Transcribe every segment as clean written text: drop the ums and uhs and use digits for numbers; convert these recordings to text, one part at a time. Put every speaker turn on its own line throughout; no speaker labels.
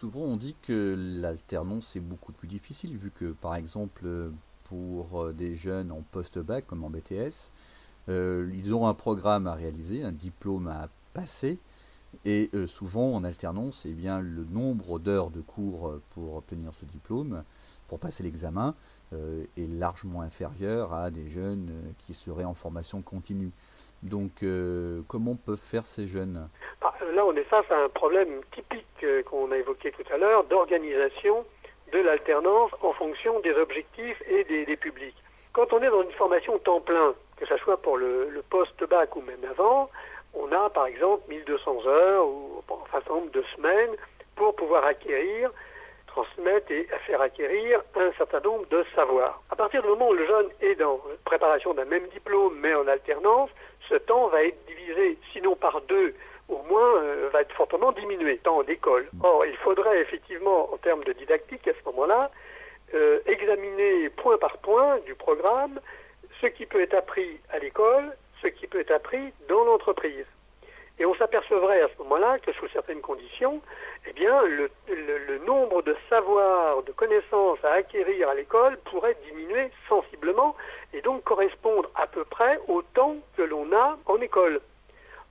souvent on dit que l'alternance est beaucoup plus difficile vu que par exemple pour des jeunes en post-bac comme en BTS, ils ont un programme à réaliser, un diplôme à passer et souvent en alternance, eh bien, le nombre d'heures de cours pour obtenir ce diplôme, pour passer l'examen, est largement inférieur à des jeunes qui seraient en formation continue. Donc comment peuvent faire ces jeunes?
Là, on est face à un problème typique qu'on a évoqué tout à l'heure, d'organisation de l'alternance en fonction des objectifs et des publics. Quand on est dans une formation temps plein, que ce soit pour le post-bac ou même avant, on a par exemple 1200 heures ou un certain nombre de semaines pour pouvoir acquérir, transmettre et faire acquérir un certain nombre de savoirs. À partir du moment où le jeune est dans la préparation d'un même diplôme mais en alternance, ce temps va être divisé sinon par deux, au moins va être fortement diminué, temps d'école. Or, il faudrait effectivement, en termes de didactique, à ce moment-là, examiner point par point du programme ce qui peut être appris à l'école, ce qui peut être appris dans l'entreprise. Et on s'apercevrait à ce moment-là que sous certaines conditions, eh bien, le nombre de savoirs, de connaissances à acquérir à l'école pourrait diminuer sensiblement et donc correspondre à peu près au temps que l'on a en école.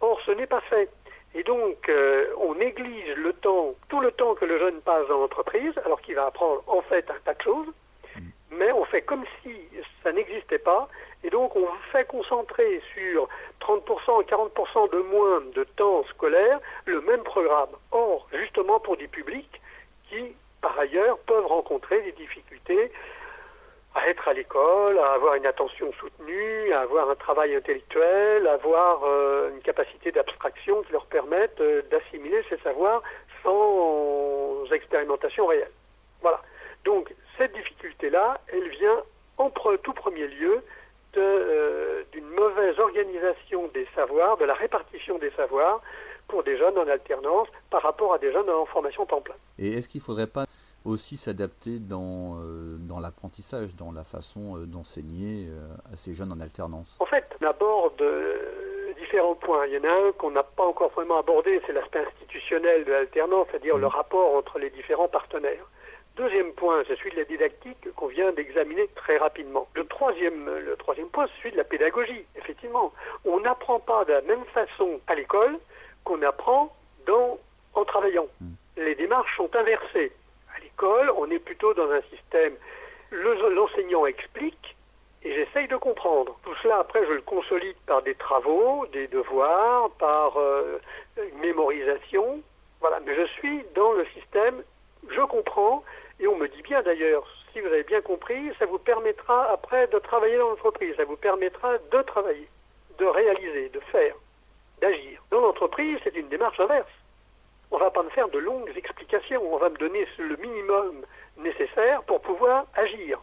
Or, ce n'est pas fait. Et donc, on néglige le temps, tout le temps que le jeune passe dans l'entreprise, alors qu'il va apprendre en fait un tas de choses, mais on fait comme si ça n'existait pas, et donc on fait concentrer sur 30%, 40% de moins de temps scolaire le même programme. Or, justement pour des publics qui, par ailleurs, peuvent rencontrer des difficultés à être à l'école, à avoir une attention soutenue, à avoir un travail intellectuel, à avoir une capacité d'abstraction qui leur permette d'assimiler ces savoirs sans expérimentation réelle. Voilà. Donc, cette difficulté-là, elle vient en tout premier lieu d'une mauvaise organisation des savoirs, de la répartition des savoirs pour des jeunes en alternance par rapport à des jeunes en formation temps plein.
Et est-ce qu'il ne faudrait pas aussi s'adapter dans l'apprentissage, dans la façon d'enseigner à ces jeunes en alternance?
En fait, on aborde différents points. Il y en a un qu'on n'a pas encore vraiment abordé, c'est l'aspect institutionnel de l'alternance, c'est-à-dire le rapport entre les différents partenaires. Deuxième point, c'est celui de la didactique qu'on vient d'examiner très rapidement. Le troisième point, c'est celui de la pédagogie. Effectivement, on n'apprend pas de la même façon à l'école qu'on apprend en travaillant. Les démarches sont inversées. À l'école, on est plutôt dans un système, l'enseignant explique et j'essaye de comprendre. Tout cela, après, je le consolide par des travaux, des devoirs, par une mémorisation. Voilà, mais je suis dans le système, je comprends. Et on me dit bien d'ailleurs, si vous avez bien compris, ça vous permettra après de travailler dans l'entreprise, ça vous permettra de travailler, de réaliser, de faire, d'agir. Dans l'entreprise, c'est une démarche inverse. On ne va pas me faire de longues explications, on va me donner le minimum nécessaire pour pouvoir agir.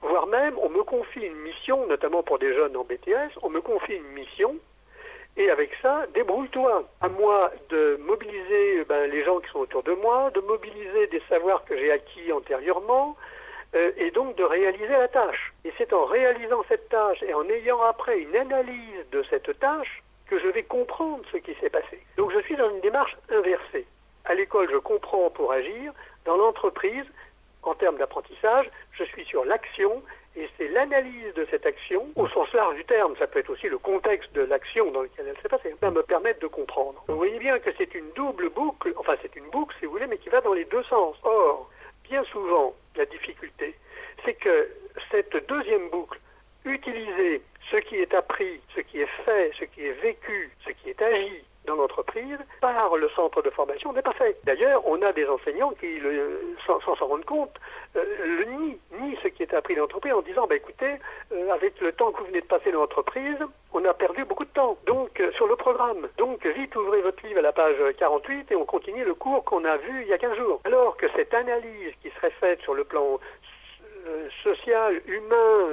Voire même, on me confie une mission, notamment pour des jeunes en BTS, on me confie une mission. Et avec ça, débrouille-toi. À moi de mobiliser les gens qui sont autour de moi, de mobiliser des savoirs que j'ai acquis antérieurement, et donc de réaliser la tâche. Et c'est en réalisant cette tâche et en ayant après une analyse de cette tâche que je vais comprendre ce qui s'est passé. Donc je suis dans une démarche inversée. À l'école, je comprends pour agir. Dans l'entreprise, en termes d'apprentissage, je suis sur l'action. Et c'est l'analyse de cette action, au sens large du terme, ça peut être aussi le contexte de l'action dans lequel elle s'est passée, ça me permettre de comprendre. Vous voyez bien que c'est une double boucle, enfin c'est une boucle si vous voulez, mais qui va dans les deux sens. Or, bien souvent, la difficulté, c'est que cette deuxième boucle, utiliser ce qui est appris, ce qui est fait, ce qui est vécu, ce qui est agi dans l'entreprise, par le centre de formation, n'est pas fait. D'ailleurs, on a des enseignants qui, sans s'en rendre compte, le nient ce qui est appris dans l'entreprise en disant, écoutez, avec le temps que vous venez de passer dans l'entreprise, on a perdu beaucoup de temps, donc sur le programme. Donc vite, ouvrez votre livre à la page 48 et on continue le cours qu'on a vu il y a 15 jours. Alors que cette analyse qui serait faite sur le plan social, humain,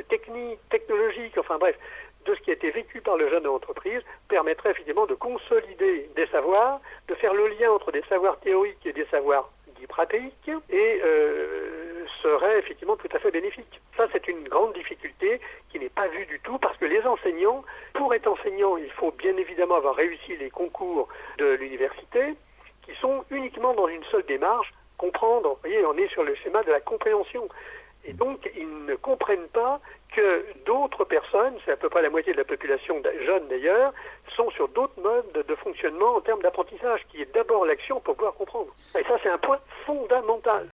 technique, technologique, enfin bref, de ce qui a été vécu par le jeune de l'entreprise, permettrait effectivement de consolider des savoirs, de faire le lien entre des savoirs théoriques et des savoirs dits pratiques, et serait effectivement tout à fait bénéfique. Ça, c'est une grande difficulté qui n'est pas vue du tout, parce que les enseignants, pour être enseignant, il faut bien évidemment avoir réussi les concours de l'université, qui sont uniquement dans une seule démarche, comprendre. Vous voyez, on est sur le schéma de la compréhension. Et donc, ils ne comprennent pas que d'autres personnes, c'est à peu près la moitié de la population jeune d'ailleurs, sont sur d'autres modes de fonctionnement en termes d'apprentissage, qui est d'abord l'action pour pouvoir comprendre. Et ça, c'est un point fondamental.